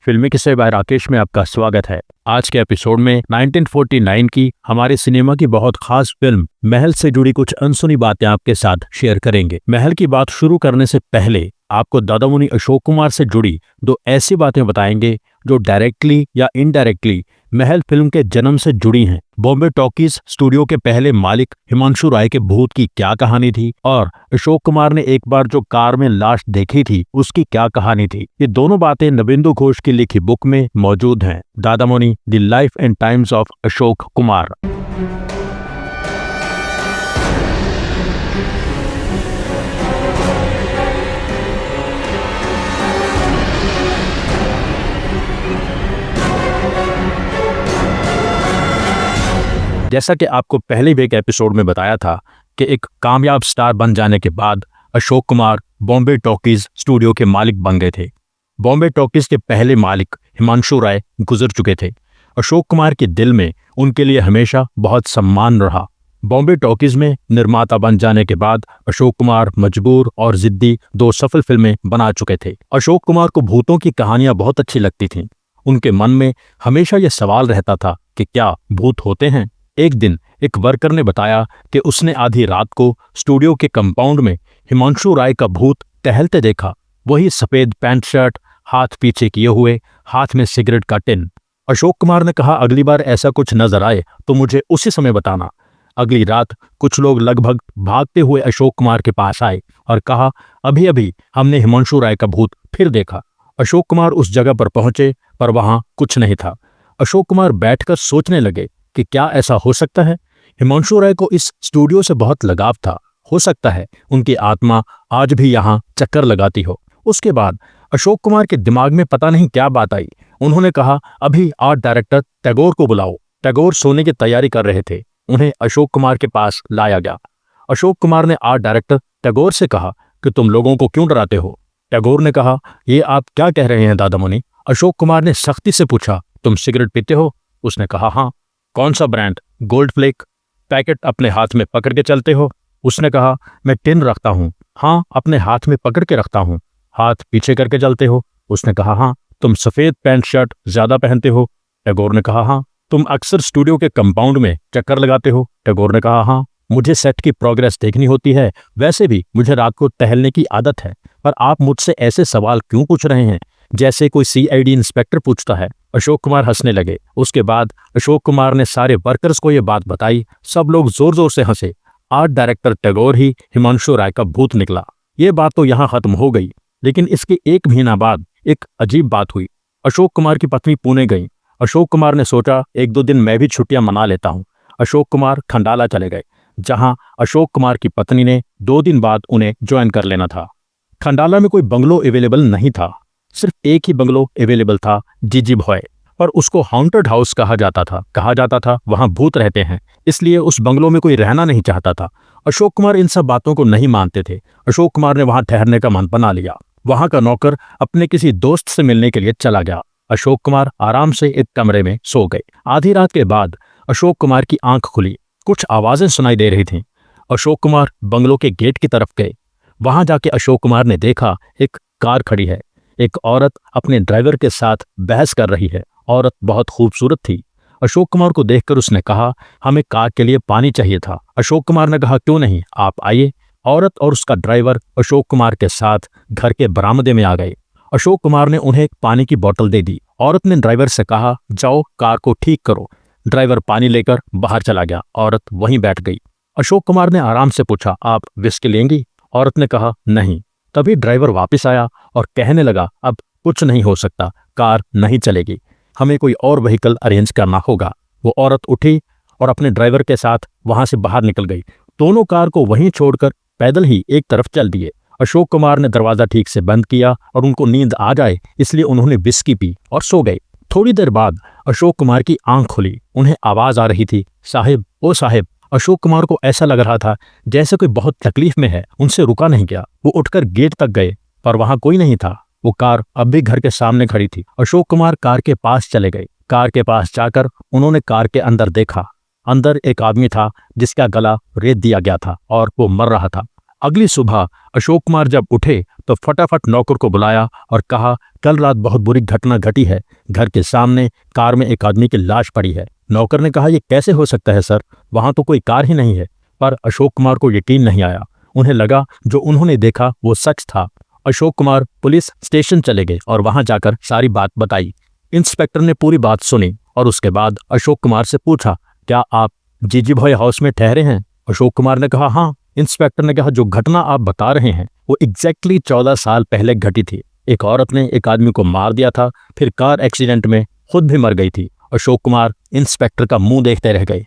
फिल्मी किस्से बाय राकेश में आपका स्वागत है। आज के एपिसोड में 1949 की हमारे सिनेमा की बहुत खास फिल्म महल से जुड़ी कुछ अनसुनी बातें आपके साथ शेयर करेंगे। महल की बात शुरू करने से पहले आपको दादामुनि अशोक कुमार से जुड़ी दो ऐसी बातें बताएंगे जो डायरेक्टली या इनडायरेक्टली महल फिल्म के जन्म से जुड़ी हैं। बॉम्बे टॉकीज स्टूडियो के पहले मालिक हिमांशु राय के भूत की क्या कहानी थी और अशोक कुमार ने एक बार जो कार में लाश देखी थी उसकी क्या कहानी थी। ये दोनों बातें नबिंदु घोष की लिखी बुक में मौजूद हैं, Dadamuni the life and times of Ashok Kumar. जैसा कि आपको पहले भी एक एपिसोड में बताया था कि एक कामयाब स्टार बन जाने के बाद अशोक कुमार बॉम्बे टॉकीज स्टूडियो के मालिक बन गए थे। बॉम्बे टॉकीज के पहले मालिक हिमांशु राय गुजर चुके थे। अशोक कुमार के दिल में उनके लिए हमेशा बहुत सम्मान रहा। बॉम्बे टॉकीज में निर्माता बन जाने के बाद अशोक कुमार मजबूर और जिद्दी दो सफल फिल्में बना चुके थे। अशोक कुमार को भूतों की कहानियां बहुत अच्छी लगती थीं। उनके मन में हमेशा यह सवाल रहता था कि क्या भूत होते हैं। एक दिन एक वर्कर ने बताया कि उसने आधी रात को स्टूडियो के कंपाउंड में हिमांशु राय का भूत टहलते देखा। वही सफेद पैंट शर्ट, हाथ पीछे किए हुए, हाथ में सिगरेट का टिन। अशोक कुमार ने कहा, अगली बार ऐसा कुछ नजर आए तो मुझे उसी समय बताना। अगली रात कुछ लोग लगभग भागते हुए अशोक कुमार के पास आए और कहा, अभी अभी हमने हिमांशु राय का भूत फिर देखा। अशोक कुमार उस जगह पर पहुंचे पर वहां कुछ नहीं था। अशोक कुमार बैठकर सोचने लगे कि क्या ऐसा हो सकता है। हिमांशु राय को इस स्टूडियो से बहुत लगाव था। हो सकता है उनकी आत्मा आज भी यहाँ चक्कर लगाती हो। उसके बाद अशोक कुमार के दिमाग में पता नहीं क्या बात आई। उन्होंने कहा, अभी आर्ट डायरेक्टर टैगोर को बुलाओ। टैगोर सोने की तैयारी कर रहे थे। उन्हें अशोक कुमार के पास लाया गया। अशोक कुमार ने आर्ट डायरेक्टर टैगोर से कहा कि तुम लोगों को क्यों डराते हो। टैगोर ने कहा, ये आप क्या कह रहे हैं दादामुनि। अशोक कुमार ने सख्ती से पूछा, तुम सिगरेट पीते हो। उसने कहा, हाँ। कौन सा ब्रांड। Gold flake. पैकेट अपने हाथ में पकड़ के चलते हो। उसने कहा, मैं टिन रखता हूँ। हाँ, अपने हाथ में पकड़ के रखता हूँ। हाथ पीछे करके चलते हो। उसने कहा, हाँ। तुम सफेद पैंट शर्ट ज्यादा पहनते हो। टैगोर ने कहा, हाँ। तुम अक्सर स्टूडियो के कंपाउंड में चक्कर लगाते हो। टैगोर ने कहा, हाँ। मुझे सेट की प्रोग्रेस देखनी होती है। वैसे भी मुझे रात को टहलने की आदत है। पर आप मुझसे ऐसे सवाल क्यों पूछ रहे हैं जैसे कोई सीआईडी इंस्पेक्टर पूछता है। अशोक कुमार हंसने लगे। उसके बाद अशोक कुमार ने सारे वर्कर्स को यह बात बताई। सब लोग जोर जोर से हंसे। आर्ट डायरेक्टर टैगोर ही हिमांशु राय का भूत निकला। ये बात तो यहाँ खत्म हो गई, लेकिन इसके एक महीना बाद एक अजीब बात हुई। अशोक कुमार की पत्नी पुणे गई। अशोक कुमार ने सोचा, एक दो दिन मैं भी छुट्टियां मना लेता हूँ। अशोक कुमार खंडाला चले गए, जहां अशोक कुमार की पत्नी ने 2 दिन बाद उन्हें ज्वाइन कर लेना था। खंडाला में कोई बंगलो अवेलेबल नहीं था। सिर्फ एक ही बंगलो अवेलेबल था, जीजी भॉय, पर उसको हॉन्टेड हाउस कहा जाता था। वहां भूत रहते हैं, इसलिए उस बंगलो में कोई रहना नहीं चाहता था। अशोक कुमार इन सब बातों को नहीं मानते थे। अशोक कुमार ने वहां ठहरने का मन बना लिया। वहां का नौकर अपने किसी दोस्त से मिलने के लिए चला गया। अशोक कुमार आराम से एक कमरे में सो गए। आधी रात के बाद अशोक कुमार की आंख खुली। कुछ आवाजें सुनाई दे रही थीं। अशोक कुमार बंगलो के गेट की तरफ गए। वहां जाके अशोक कुमार ने देखा एक कार खड़ी है। एक औरत अपने ड्राइवर के साथ बहस कर रही है। औरत बहुत खूबसूरत थी। अशोक कुमार को देखकर उसने कहा, हमें कार के लिए पानी चाहिए था। अशोक कुमार ने कहा, क्यों नहीं, आप आइए। औरत और उसका ड्राइवर अशोक कुमार के साथ घर के बरामदे में आ गए। अशोक कुमार ने उन्हें एक पानी की बोतल दे दी। औरत ने ड्राइवर से कहा, जाओ कार को ठीक करो। ड्राइवर पानी लेकर बाहर चला गया। औरत वहीं बैठ गई। अशोक कुमार ने आराम से पूछा, आप विस्की लेंगी। औरत ने कहा, नहीं। तभी ड्राइवर वापस आया और कहने लगा, अब कुछ नहीं हो सकता, कार नहीं चलेगी, हमें कोई और व्हीकल अरेंज करना होगा। वो औरत उठी और अपने ड्राइवर के साथ वहां से बाहर निकल गई। दोनों कार को वहीं छोड़कर पैदल ही एक तरफ चल दिए। अशोक कुमार ने दरवाजा ठीक से बंद किया और उनको नींद आ जाए इसलिए उन्होंने विस्की पी और सो गए। थोड़ी देर बाद अशोक कुमार की आंख खुली। उन्हें आवाज आ रही थी, साहिब, ओ साहिब। अशोक कुमार को ऐसा लग रहा था जैसे कोई बहुत तकलीफ में है। उनसे रुका नहीं गया। वो उठकर गेट तक गए पर वहां कोई नहीं था। वो कार अब भी घर के सामने खड़ी थी। अशोक कुमार कार के पास चले गए। कार के पास जाकर उन्होंने कार के अंदर देखा। अंदर एक आदमी था जिसका गला रेत दिया गया था और वो मर रहा था। अगली सुबह अशोक कुमार जब उठे तो फटाफट नौकर को बुलाया और कहा, कल रात बहुत बुरी घटना घटी है। घर के सामने कार में एक आदमी की लाश पड़ी है। नौकर ने कहा, यह कैसे हो सकता है सर, वहां तो कोई कार ही नहीं है। पर अशोक कुमार को यकीन नहीं आया। उन्हें लगा जो उन्होंने देखा वो सच था। अशोक कुमार पुलिस स्टेशन चले गए और वहां जाकर सारी बात बताई। इंस्पेक्टर ने पूरी बात सुनी और उसके बाद अशोक कुमार से पूछा, क्या आप जीजी भॉय हाउस में ठहरे हैं? अशोक कुमार ने कहा, हाँ। इंस्पेक्टर ने कहा, जो घटना आप बता रहे हैं वो एग्जैक्टली 14 साल पहले घटी थी। एक औरत ने एक आदमी को मार दिया था, फिर कार एक्सीडेंट में खुद भी मर गई थी। अशोक कुमार इंस्पेक्टर का मुंह देखते रह गए।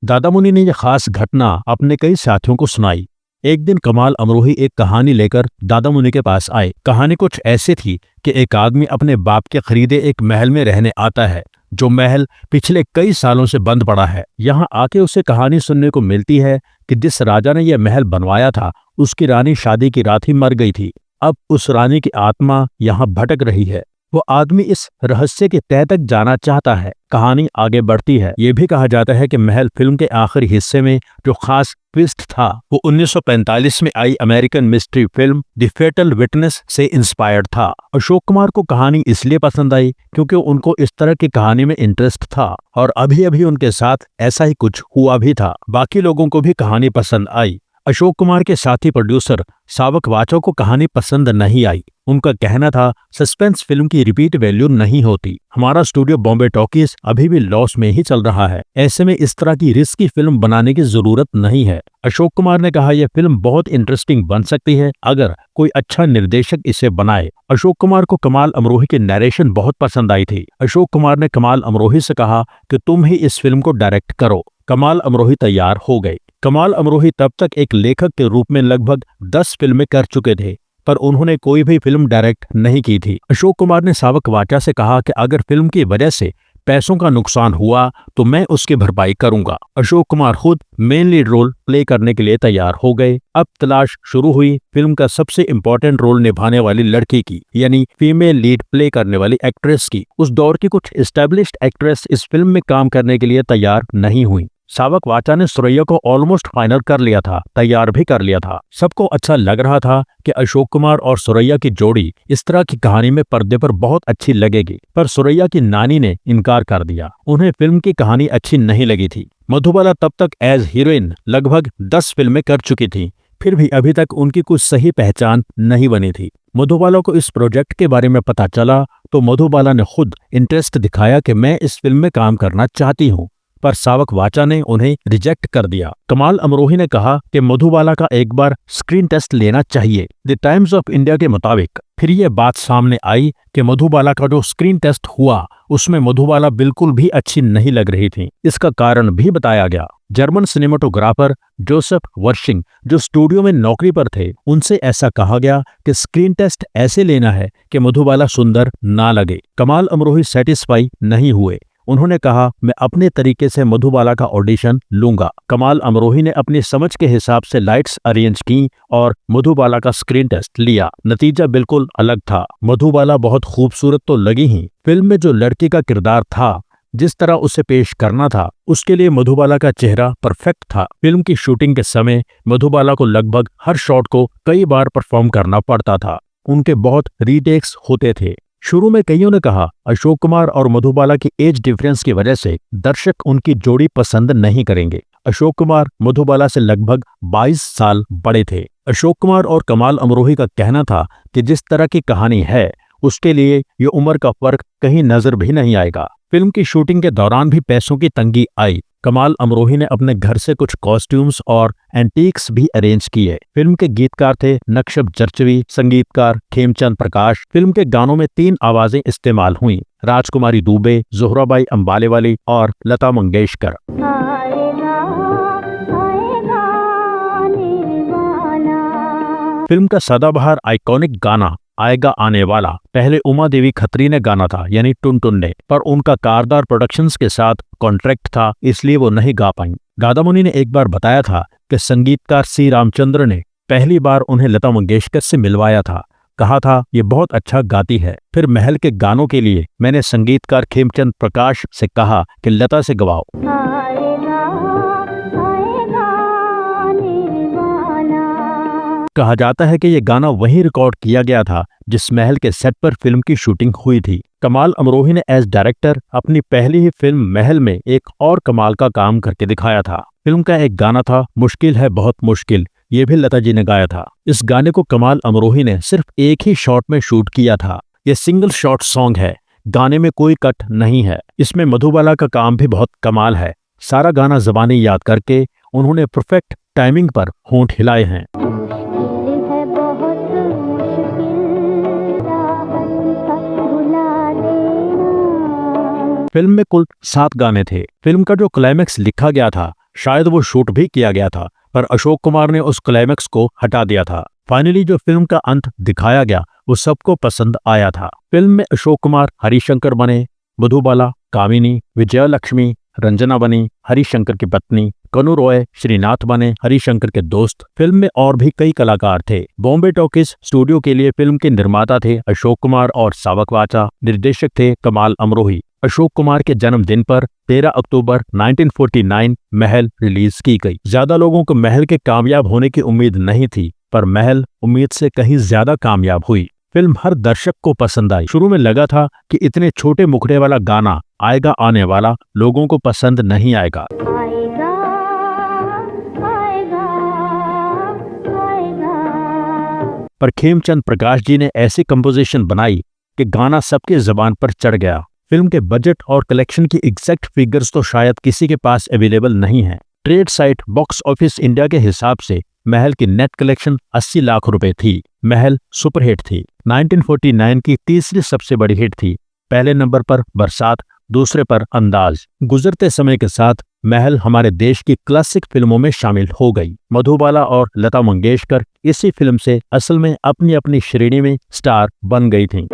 दादा मुनि ने यह खास घटना अपने कई साथियों को सुनाई। एक दिन कमाल अमरोही एक कहानी लेकर दादा मुनि के पास आए। कहानी कुछ ऐसे थी कि एक आदमी अपने बाप के खरीदे एक महल में रहने आता है, जो महल पिछले कई सालों से बंद पड़ा है। यहाँ आके उसे कहानी सुनने को मिलती है कि जिस राजा ने यह महल बनवाया था उसकी रानी शादी की रात ही मर गई थी। अब उस रानी की आत्मा यहाँ भटक रही है। वो आदमी इस रहस्य के तह तक जाना चाहता है। कहानी आगे बढ़ती है। ये भी कहा जाता है कि महल फिल्म के आखिरी हिस्से में जो खास ट्विस्ट था वो 1945 में आई American mystery film the fatal witness से इंस्पायर्ड था। अशोक कुमार को कहानी इसलिए पसंद आई क्योंकि उनको इस तरह की कहानी में इंटरेस्ट था और अभी अभी उनके साथ ऐसा ही कुछ हुआ भी था। बाकी लोगों को भी कहानी पसंद आई। अशोक कुमार के साथी प्रोड्यूसर सावक वाचा को कहानी पसंद नहीं आई। उनका कहना था, सस्पेंस फिल्म की रिपीट वैल्यू नहीं होती। हमारा स्टूडियो बॉम्बे टॉकीज अभी भी लॉस में ही चल रहा है। ऐसे में इस तरह की रिस्की फिल्म बनाने की जरूरत नहीं है। अशोक कुमार ने कहा, यह फिल्म बहुत इंटरेस्टिंग बन सकती है अगर कोई अच्छा निर्देशक इसे बनाए। अशोक कुमार को कमाल अमरोही की नरेशन बहुत पसंद आई थी। अशोक कुमार ने कमाल अमरोही से कहा कि तुम ही इस फिल्म को डायरेक्ट करो। कमाल अमरोही तैयार हो गए। कमाल अमरोही तब तक एक लेखक के रूप में लगभग 10 फिल्में कर चुके थे, पर उन्होंने कोई भी फिल्म डायरेक्ट नहीं की थी। अशोक कुमार ने सावक वाचा से कहा कि अगर फिल्म की वजह से पैसों का नुकसान हुआ तो मैं उसकी भरपाई करूंगा। अशोक कुमार खुद मेन लीड रोल प्ले करने के लिए तैयार हो गए। अब तलाश शुरू हुई फिल्म का सबसे इम्पोर्टेंट रोल निभाने वाली लड़की की, यानी फीमेल लीड प्ले करने वाली एक्ट्रेस की। उस दौर की कुछ एस्टेब्लिश्ड एक्ट्रेस इस फिल्म में काम करने के लिए तैयार नहीं हुई। सावक वाचा ने सुरैया को ऑलमोस्ट फाइनल कर लिया था, तैयार भी कर लिया था। सबको अच्छा लग रहा था कि अशोक कुमार और सुरैया की जोड़ी इस तरह की कहानी में पर्दे पर बहुत अच्छी लगेगी, पर सुरैया की नानी ने इनकार कर दिया। उन्हें फिल्म की कहानी अच्छी नहीं लगी थी। मधुबाला तब तक एज हीरोइन लगभग 10 फिल्में कर चुकी थी, फिर भी अभी तक उनकी कुछ सही पहचान नहीं बनी थी। मधुबाला को इस प्रोजेक्ट के बारे में पता चला तो मधुबाला ने खुद इंटरेस्ट दिखाया कि मैं इस फिल्म में काम करना चाहती हूँ, पर सावक वाचा ने उन्हें रिजेक्ट कर दिया। कमाल अमरोही ने कहा कि मधुबाला का एक बार स्क्रीन टेस्ट लेना चाहिए। द टाइम्स ऑफ इंडिया के मुताबिक फिर ये बात सामने आई कि मधुबाला का जो स्क्रीन टेस्ट हुआ उसमें मधुबाला बिल्कुल भी अच्छी नहीं लग रही थी। इसका कारण भी बताया गया। जर्मन सिनेमाटोग्राफर जोसेफ वर्शिंग जो स्टूडियो में नौकरी पर थे, उनसे ऐसा कहा गया कि स्क्रीन टेस्ट ऐसे लेना है कि मधुबाला सुंदर ना लगे। कमाल अमरोही सेटिस्फाई नहीं हुए। उन्होंने कहा, मैं अपने तरीके से मधुबाला का ऑडिशन लूंगा। कमाल अमरोही ने अपनी समझ के हिसाब से लाइट्स अरेंज की और मधुबाला का स्क्रीन टेस्ट लिया। नतीजा बिल्कुल अलग था। मधुबाला बहुत खूबसूरत तो लगी ही, फिल्म में जो लड़की का किरदार था, जिस तरह उसे पेश करना था, उसके लिए मधुबाला का चेहरा परफेक्ट था। फिल्म की शूटिंग के समय मधुबाला को लगभग हर शॉट को कई बार परफॉर्म करना पड़ता था। उनके बहुत रीटेक्स होते थे। शुरू में कईयों ने कहा अशोक कुमार और मधुबाला की एज डिफरेंस की वजह से दर्शक उनकी जोड़ी पसंद नहीं करेंगे। अशोक कुमार मधुबाला से लगभग 22 साल बड़े थे। अशोक कुमार और कमाल अमरोही का कहना था कि जिस तरह की कहानी है उसके लिए ये उम्र का फर्क कहीं नजर भी नहीं आएगा। फिल्म की शूटिंग के दौरान भी पैसों की तंगी आई। कमाल अमरोही ने अपने घर से कुछ कॉस्ट्यूम्स और एंटीक्स भी अरेंज किए। फिल्म के गीतकार थे नक्शब जरचवी, संगीतकार खेमचंद प्रकाश। फिल्म के गानों में 3 आवाजें इस्तेमाल हुई, राजकुमारी दुबे, जोहराबाई अंबालेवाली और लता मंगेशकर। फिल्म का सदाबहार आइकॉनिक गाना आएगा आने वाला पहले उमा देवी खत्री ने गाना था, यानी टुनटुन ने, पर उनका कारदार प्रोडक्शंस के साथ कॉन्ट्रैक्ट था, इसलिए वो नहीं गा पाई। दादा मुनि ने एक बार बताया था कि संगीतकार सी रामचंद्र ने पहली बार उन्हें लता मंगेशकर से मिलवाया था। कहा था ये बहुत अच्छा गाती है। फिर महल के गानों के लिए मैंने संगीतकार खेमचंद प्रकाश से कहा कि लता से गवाओ। कहा जाता है कि यह गाना वहीं रिकॉर्ड किया गया था जिस महल के सेट पर फिल्म की शूटिंग हुई थी। कमाल अमरोही ने एज डायरेक्टर अपनी पहली ही फिल्म महल में एक और कमाल का काम करके दिखाया था। फिल्म का एक गाना था मुश्किल है बहुत मुश्किल, ये भी लता जी ने गाया था। इस गाने को कमाल अमरोही ने सिर्फ एक ही शॉट में शूट किया था। ये सिंगल शॉट सॉन्ग है, गाने में कोई कट नहीं है। इसमें मधुबाला का काम भी बहुत कमाल है। सारा गाना ज़बानी याद करके उन्होंने परफेक्ट टाइमिंग पर होंठ हिलाए हैं। फिल्म में कुल 7 गाने थे। फिल्म का जो क्लाइमैक्स लिखा गया था शायद वो शूट भी किया गया था, पर अशोक कुमार ने उस क्लाइमैक्स को हटा दिया था। फाइनली जो फिल्म का अंत दिखाया गया वो सबको पसंद आया था। फिल्म में अशोक कुमार हरिशंकर बने, मधुबाला, कामिनी, विजयलक्ष्मी, रंजना बनी हरिशंकर की पत्नी, कनु रॉय, श्रीनाथ बने हरिशंकर के दोस्त। फिल्म में और भी कई कलाकार थे। बॉम्बे टॉकीज स्टूडियो के लिए फिल्म के निर्माता थे अशोक कुमार और सावक वाचा। निर्देशक थे कमाल अमरोही। अशोक कुमार के जन्मदिन पर 13 अक्टूबर 1949 महल रिलीज की गई। ज्यादा लोगों को महल के कामयाब होने की उम्मीद नहीं थी, पर महल उम्मीद से कहीं ज्यादा कामयाब हुई। फिल्म हर दर्शक को पसंद आई। शुरू में लगा था कि इतने छोटे मुखड़े वाला गाना आएगा आने वाला लोगों को पसंद नहीं आएगा। पर खेमचंद प्रकाश जी ने ऐसी कंपोजिशन बनाई कि गाना सबके जबान पर चढ़ गया। फिल्म के बजट और कलेक्शन की एग्जैक्ट फिगर्स तो शायद किसी के पास अवेलेबल नहीं है। Trade site box office India के हिसाब से महल की नेट कलेक्शन 80 लाख रुपए थी। महल सुपरहिट थी। 1949 की तीसरी सबसे बड़ी हिट थी। पहले नंबर पर बरसात, दूसरे पर अंदाज। गुजरते समय के साथ महल हमारे देश की क्लासिक फिल्मों में शामिल हो गई। मधुबाला और लता मंगेशकर इसी फिल्म से असल में अपनी अपनी श्रेणी में स्टार बन गई थीं।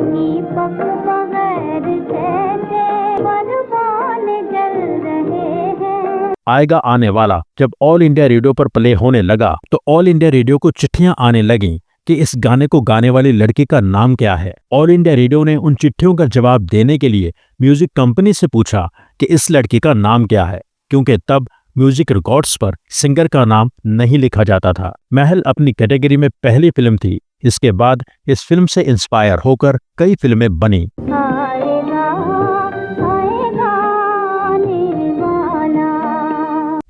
आएगा आने वाला जब ऑल इंडिया रेडियो पर प्ले होने लगा तो ऑल इंडिया रेडियो को चिट्ठियां आने लगीं कि इस गाने को गाने वाली लड़की का नाम क्या है। ऑल इंडिया रेडियो ने उन चिट्ठियों का जवाब देने के लिए म्यूजिक कंपनी से पूछा कि इस लड़की का नाम क्या है, क्योंकि तब म्यूजिक रिकॉर्ड्स पर सिंगर का नाम नहीं लिखा जाता था। महल अपनी कैटेगरी में पहली फिल्म थी। इसके बाद इस फिल्म से इंस्पायर होकर कई फिल्में बनी।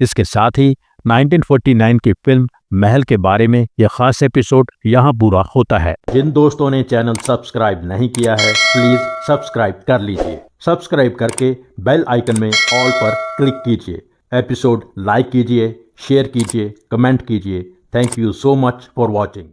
इसके साथ ही 1949 की फिल्म महल के बारे में यह खास एपिसोड यहाँ पूरा होता है। जिन दोस्तों ने चैनल सब्सक्राइब नहीं किया है प्लीज सब्सक्राइब कर लीजिए। सब्सक्राइब करके बेल आइकन में ऑल पर क्लिक कीजिए। एपिसोड लाइक कीजिए, शेयर कीजिए, कमेंट कीजिए। Thank you so much for watching.